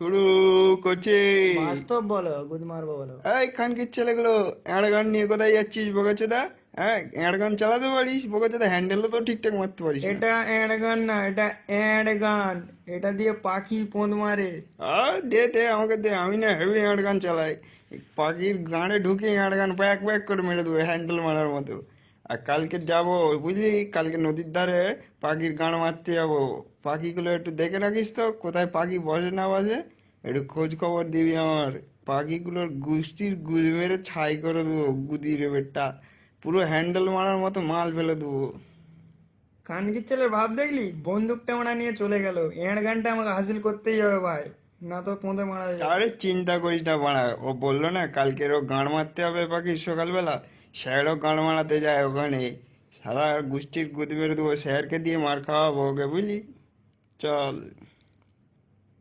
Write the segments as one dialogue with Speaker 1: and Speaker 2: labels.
Speaker 1: শুরু করছে।
Speaker 2: বাস্তব বলো, গুদ মারবো বলো।
Speaker 1: এই খানকির ছেলেগুলো, গান নিয়ে কোথায় যাচ্ছিস বোকাচোদা? হ্যাঁ, গান চালাতে পারিস বোকাচোদা? হ্যান্ডেলও তো ঠিকঠাক মারতে পারিস না।
Speaker 2: এটা এঁড় গান না, এটা এঁড় গান। এটা দিয়ে পাখি পোঁদ মারে।
Speaker 1: দে দে আমাকে দে, আমি না হেভি গান চালাই। পাখির গানে ঢুকে গান প্যাক প্যাক করে মেরে দেবো হ্যান্ডেল মারার মতো। আর কালকে যাবো, বুঝলি, কালকে নদীর ধারে পাখির গান মারতে যাবো। পাখিগুলো একটু দেখে রাখিস তো, কোথায় পাখি বসে না বসে, একটু খোঁজ খবর দিবি আমার। পাখিগুলোর গুষ্টির গুদ মেরে ছাই করে দেবো, গুদি রেবেরটা পুরো হ্যান্ডেল মারার মতো মাল ফেলে দেবো।
Speaker 2: কানকির ছেলে ভাব দেখলি, বন্দুকটা মারা নিয়ে চলে গেল। এঁড় গানটা আমাকে হাসিল করতেই হবে ভাই, না তো পোঁদে মারা যাবে।
Speaker 1: আরে চিন্তা করিস না বাড়া, ও বললো না কালকের ও গান মারতে হবে পাখির সকালবেলা, স্যারও গান মারাতে যায় ওখানে। সারা গোষ্ঠীর গুদ মেরে দেবো, স্যারকে দিয়ে মার খাওয়াবো ওকে, বুঝলি? চল।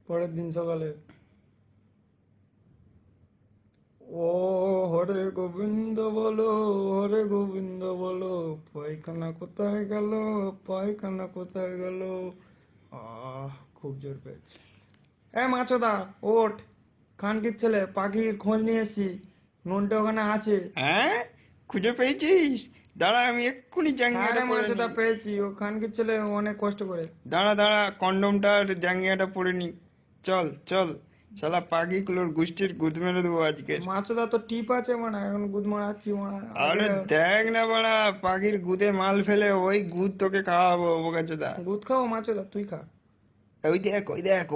Speaker 2: পরের দিন সকালে, ও হরে গোবিন্দ বলো, হরে গোবিন্দ বলো, পায়খানা কোথায় গেল, পায়খানা কোথায় গেল। খুব জোর পেয়েছি। মাছদা, ওঠ। খানকির ছেলে, পাখির খোঁজ নিয়ে এসছি। নুনটা ওখানে আছে।
Speaker 1: হ্যাঁ, খুঁজে পেয়েছিস? দাঁড়া, আমি এক্ষুনি
Speaker 2: হ্যাঁ
Speaker 1: জাঙ্গিয়াটা
Speaker 2: রে
Speaker 1: পরে নি।
Speaker 2: মাছদা, পেয়েছি। ও খানকির ছেলে অনেক কষ্ট করে।
Speaker 1: দাঁড়া দাঁড়া, কন্ডমটা আর জাঙ্গিয়াটা পরে নি। চল চল, শালা পাখিগুলোর গোষ্ঠীর গুদ মেরে দেবো আজকে।
Speaker 2: মাছদা তো টিপ আছে মানে, এখন গুদ মারাচ্ছি মানে আগে।
Speaker 1: আরে দেখ না বাড়া, পাখির গুদে মাল ফেলে ওই গুদ তোকে খাওয়াবো বোকাচোদা।
Speaker 2: গুদ খাও মাছদা, তুই খা।
Speaker 1: ওই দেখ ওই দেখ,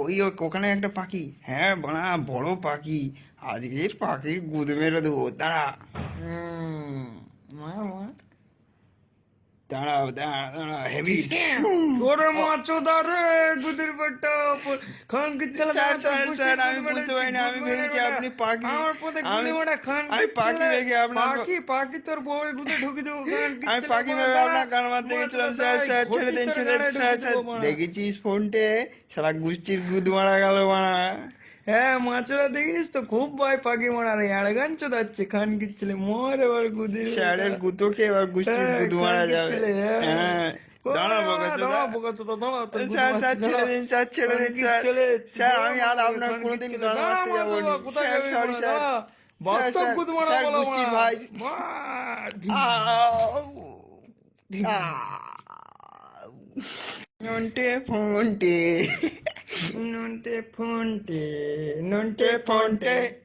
Speaker 1: ওখানে একটা পাখি, হ্যাঁ বাড়া বড় পাখি। আজকের পাখির গুদ মেরে দেবো, দাঁড়া।
Speaker 2: হুম, মার মার।
Speaker 1: দাঁড়াও দাঁড়া দাঁড়া, হেভি।
Speaker 2: ওরে মাছদা রে, গুদের বেটা। খানকির ছেলে
Speaker 1: স্যার
Speaker 2: বেটা, তোর
Speaker 1: স্যার
Speaker 2: গুষ্টির
Speaker 1: স্যার,
Speaker 2: গুদ
Speaker 1: আমি বুঝতে
Speaker 2: মেরেছি,
Speaker 1: পারি না,
Speaker 2: গুদ
Speaker 1: আমি
Speaker 2: মেরে
Speaker 1: ভেবেছি
Speaker 2: বেটা।
Speaker 1: আপনি পাখি।
Speaker 2: আমার পথে
Speaker 1: আমি
Speaker 2: গুলি মারা
Speaker 1: আমি
Speaker 2: খানকির
Speaker 1: পাখি
Speaker 2: ছেলে।
Speaker 1: ভেবে আপনার
Speaker 2: পাখি পাখি তোর বউয়ের গুদে ঢুকে দেবো খানকির
Speaker 1: আমি
Speaker 2: ছেলে,
Speaker 1: পাখি
Speaker 2: মার
Speaker 1: ভেবে
Speaker 2: দাঁড়া।
Speaker 1: আপনার গান মারতে
Speaker 2: মাছদা
Speaker 1: গেছিলাম। স্যার
Speaker 2: দাঁড়াই,
Speaker 1: স্যার, ছেড়ে
Speaker 2: ঘটি
Speaker 1: দিন
Speaker 2: তোর
Speaker 1: ছেড়ে
Speaker 2: গাড়ে
Speaker 1: দিন, স্যার
Speaker 2: ঢুকে
Speaker 1: স্যার।
Speaker 2: দেবো মারা।
Speaker 1: দেখেছিস ফোনটে, সারা গোষ্ঠীর গুদ মারা গেল মারা।
Speaker 2: হ্যাঁ মাছরা, দেখিস তো খুব ভয় পাখি মারার। গান চোদাচ্ছে খানকির ছেলে, মর এবার গুদির বেটা।
Speaker 1: স্যারের গুতোকে এবার গোষ্ঠীর
Speaker 2: হ্যাঁ
Speaker 1: গুদ মারা
Speaker 2: খানকির
Speaker 1: যাবে।
Speaker 2: ছেলে, হ্যাঁ।
Speaker 1: হ্যাঁ, দাঁড়া বোকাচোদা।
Speaker 2: দাঁড়া বোকা চোদা, দাঁড়া, তোর গুদ
Speaker 1: স্যার স্যার
Speaker 2: মারছি,
Speaker 1: ছেড়ে
Speaker 2: দাঁড়া।
Speaker 1: দিন, স্যার ছেড়ে দিন
Speaker 2: খানকির
Speaker 1: স্যার।
Speaker 2: ছেলে,
Speaker 1: স্যার
Speaker 2: দাঁড়া
Speaker 1: আমি আর
Speaker 2: মারা,
Speaker 1: আপনার
Speaker 2: খানকির
Speaker 1: কোনোদিন
Speaker 2: ছেলে,
Speaker 1: গান
Speaker 2: দাঁড়া
Speaker 1: মারতে যাবো
Speaker 2: মাছরা,
Speaker 1: নি।
Speaker 2: কোথায়
Speaker 1: স্যার
Speaker 2: যাবি
Speaker 1: সরি
Speaker 2: মারা,
Speaker 1: স্যার।
Speaker 2: দাঁড়া।
Speaker 1: স্যার
Speaker 2: বাস্তব
Speaker 1: স্যার
Speaker 2: গুদ মারা
Speaker 1: স্যার,
Speaker 2: বলা
Speaker 1: গোষ্ঠীর
Speaker 2: মারা।
Speaker 1: ভাই।
Speaker 2: মার।
Speaker 1: আউ, আউ। নন্টে ফন্টে,
Speaker 2: নন্টে ফন্টে, নন্টে
Speaker 1: টে
Speaker 2: ফন্টে।
Speaker 1: ফন্টে।